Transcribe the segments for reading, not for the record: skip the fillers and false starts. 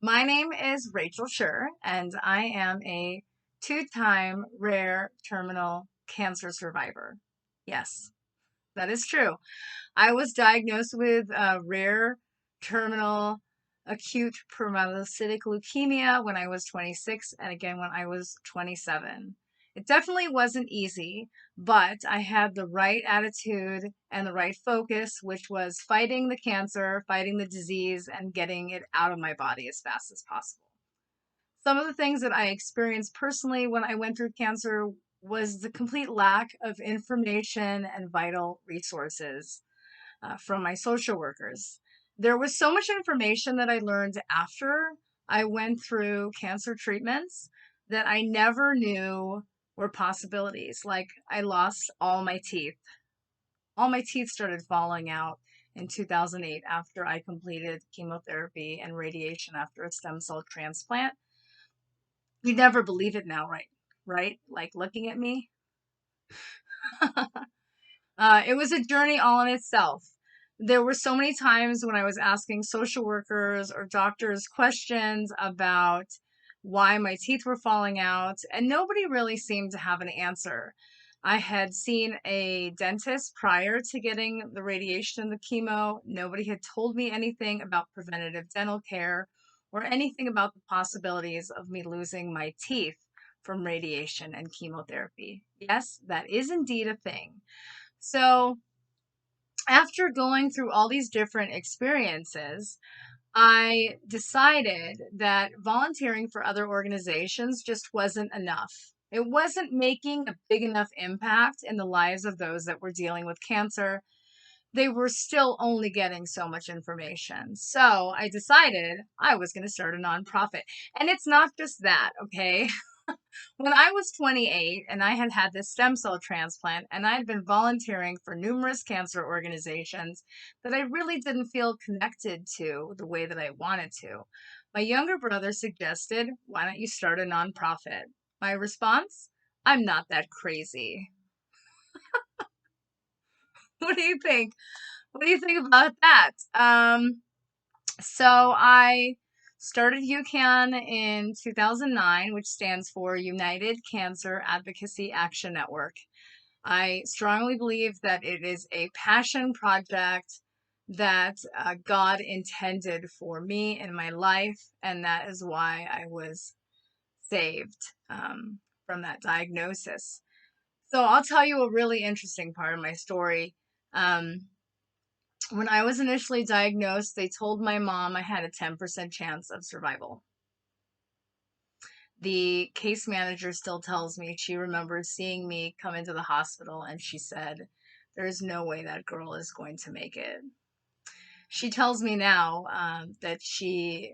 My name is Rachel Shur, and I am a two-time rare terminal cancer survivor. Yes, that is true. I was diagnosed with rare terminal acute promyelocytic leukemia when I was 26 and again when I was 27. It definitely wasn't easy, but I had the right attitude and the right focus, which was fighting the cancer, fighting the disease, and getting it out of my body as fast as possible. Some of the things that I experienced personally when I went through cancer was the complete lack of information and vital resources from my social workers. There was so much information that I learned after I went through cancer treatments that I never knew were possibilities. Like I lost all my teeth. All my teeth started falling out in 2008 after I completed chemotherapy and radiation after a stem cell transplant. You'd never believe it now, right? Right? Like looking at me. It was a journey all in itself. There were so many times when I was asking social workers or doctors questions about why my teeth were falling out, and nobody really seemed to have an answer. I had seen a dentist prior to getting the radiation and the chemo. Nobody had told me anything about preventative dental care or anything about the possibilities of me losing my teeth from radiation and chemotherapy. Yes, that is indeed a thing. So, after going through all these different experiences, I decided that volunteering for other organizations just wasn't enough. It wasn't making a big enough impact in the lives of those that were dealing with cancer. They were still only getting so much information. So I decided I was going to start a nonprofit. And it's not just that, okay? When I was 28 and I had had this stem cell transplant and I had been volunteering for numerous cancer organizations that I really didn't feel connected to the way that I wanted to, my younger brother suggested, why don't you start a nonprofit? My response, I'm not that crazy. What do you think? What do you think about that? So I started UCAAN in 2009, which stands for United Cancer Advocacy Action Network. I strongly believe that it is a passion project that God intended for me in my life, and that is why I was saved from that diagnosis. So I'll tell you a really interesting part of my story. When I was initially diagnosed, they told my mom I had a 10% chance of survival. The case manager still tells me she remembers seeing me come into the hospital and she said, there's no way that girl is going to make it. She tells me now that she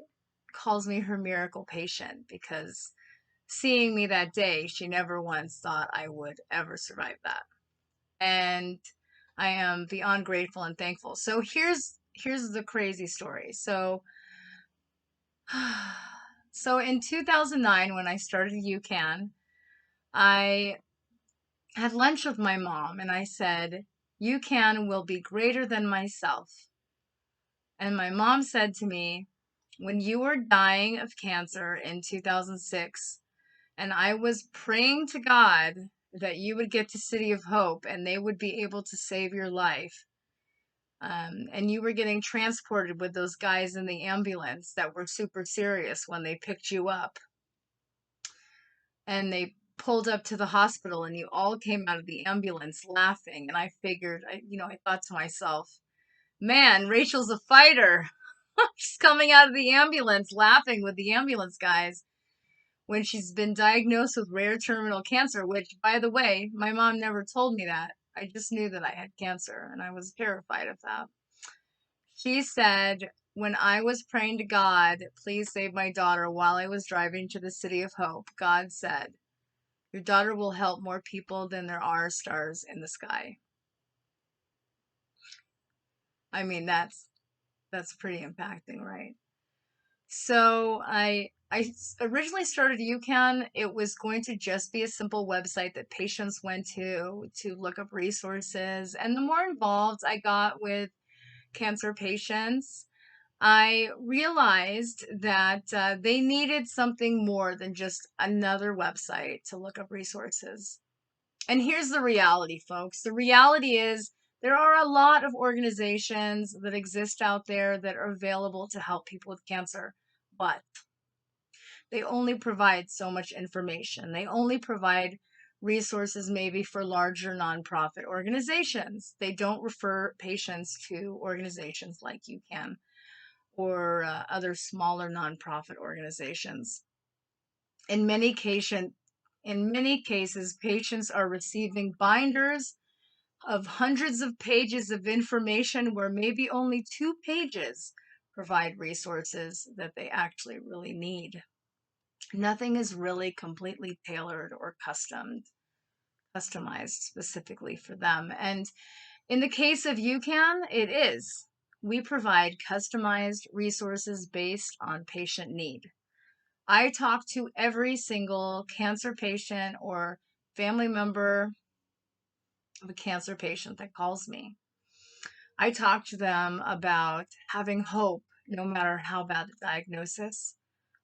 calls me her miracle patient because seeing me that day, she never once thought I would ever survive that. And I am beyond grateful and thankful. So here's the crazy story. So in 2009 when I started UCAN, I had lunch with my mom and I said, UCAN will be greater than myself. And my mom said to me, when you were dying of cancer in 2006, and I was praying to God that you would get to City of Hope and they would be able to save your life, and you were getting transported with those guys in the ambulance that were super serious when they picked you up and they pulled up to the hospital and you all came out of the ambulance laughing. And I figured, I thought to myself, man, Rachel's a fighter. She's coming out of the ambulance laughing with the ambulance guys when she's been diagnosed with rare terminal cancer, which, by the way, my mom never told me that. I just knew that I had cancer and I was terrified of that. She said, when I was praying to God, please save my daughter while I was driving to the City of Hope, God said, your daughter will help more people than there are stars in the sky. I mean, that's pretty impacting, right? So I originally started UCAN. It was going to just be a simple website that patients went to look up resources. And the more involved I got with cancer patients, I realized that they needed something more than just another website to look up resources. And here's the reality, folks. The reality is there are a lot of organizations that exist out there that are available to help people with cancer, but they only provide so much information. They only provide resources maybe for larger nonprofit organizations. They don't refer patients to organizations like UCAN or other smaller nonprofit organizations. In many cases, patients are receiving binders of hundreds of pages of information where maybe only 2 pages provide resources that they actually really need. Nothing is really completely tailored or customized specifically for them. And in the case of UCAN, it is. We provide customized resources based on patient need. I talk to every single cancer patient or family member of a cancer patient that calls me. I talk to them about having hope no matter how bad the diagnosis.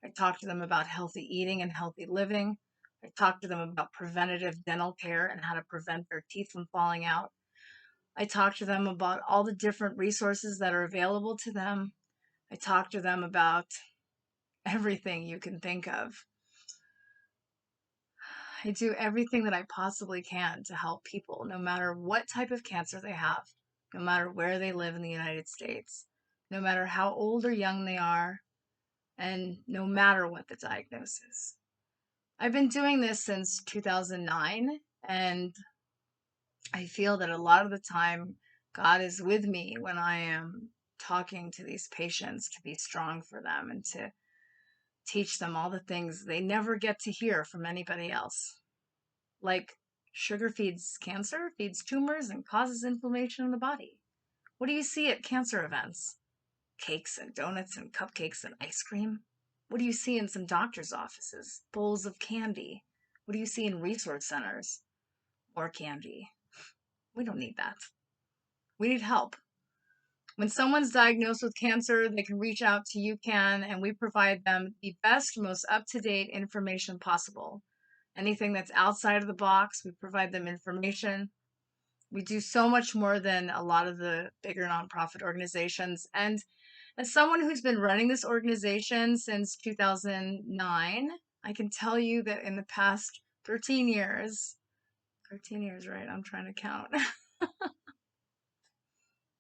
I talk to them about healthy eating and healthy living. I talk to them about preventative dental care and how to prevent their teeth from falling out. I talk to them about all the different resources that are available to them. I talk to them about everything you can think of. I do everything that I possibly can to help people, no matter what type of cancer they have, no matter where they live in the United States, no matter how old or young they are, and no matter what the diagnosis. I've been doing this since 2009, and I feel that a lot of the time, God is with me when I am talking to these patients to be strong for them and to teach them all the things they never get to hear from anybody else. Like sugar feeds cancer, feeds tumors, and causes inflammation in the body. What do you see at cancer events? Cakes and donuts and cupcakes and ice cream? What do you see in some doctor's offices? Bowls of candy. What do you see in resource centers? More candy. We don't need that. We need help. When someone's diagnosed with cancer, they can reach out to UCAN and we provide them the best, most up-to-date information possible. Anything that's outside of the box, we provide them information. We do so much more than a lot of the bigger nonprofit organizations. And as someone who's been running this organization since 2009, I can tell you that in the past 13 years, 13 years, right? I'm trying to count.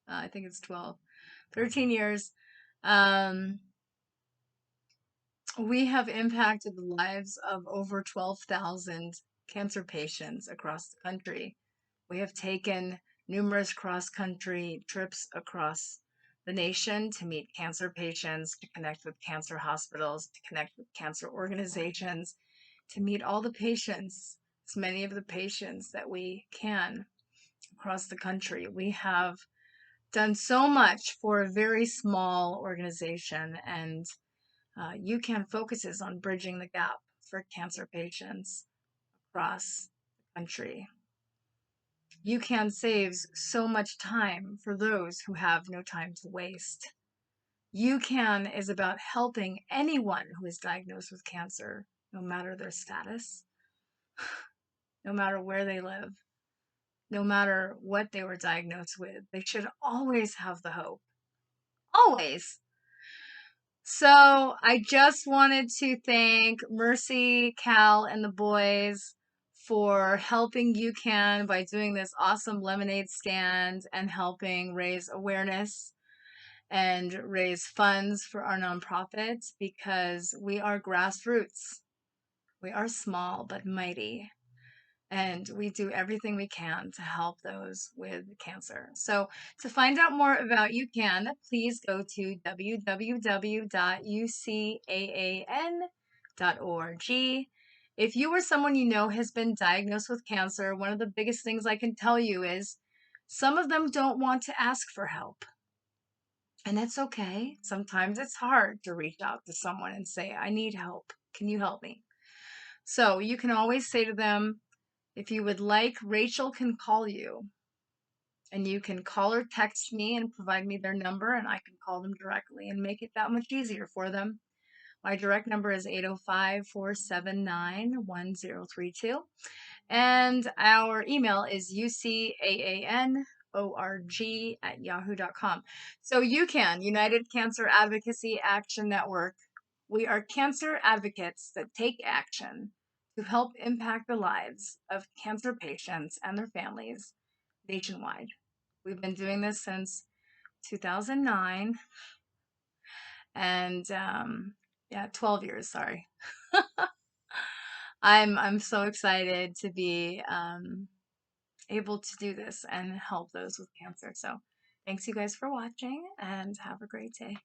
I think it's 12, 13 years. Um, we have impacted the lives of over 12,000 cancer patients across the country. We have taken numerous cross-country trips across the nation to meet cancer patients, to connect with cancer hospitals, to connect with cancer organizations, to meet all the patients, as many of the patients that we can across the country. We have done so much for a very small organization, and UCAN focuses on bridging the gap for cancer patients across the country. UCAN saves so much time for those who have no time to waste. UCAN is about helping anyone who is diagnosed with cancer, no matter their status, no matter where they live, no matter what they were diagnosed with. They should always have the hope. Always. So I just wanted to thank Mercy, Cal, and the boys for helping UCAN by doing this awesome lemonade stand and helping raise awareness and raise funds for our nonprofit because we are grassroots. We are small but mighty. And we do everything we can to help those with cancer. So to find out more about UCAN, please go to www.ucaan.org. If you or someone you know has been diagnosed with cancer, one of the biggest things I can tell you is some of them don't want to ask for help. And that's okay. Sometimes it's hard to reach out to someone and say, I need help. Can you help me? So you can always say to them, if you would like, Rachel can call you. And you can call or text me and provide me their number, and I can call them directly and make it that much easier for them. My direct number is 805-479-1032. And our email is UCAANORG@yahoo.com. So UCAN, United Cancer Advocacy Action Network. We are cancer advocates that take action to help impact the lives of cancer patients and their families nationwide. We've been doing this since 2009, and yeah, 12 years, sorry. I'm so excited to be able to do this and help those with cancer. So thanks you guys for watching, and have a great day.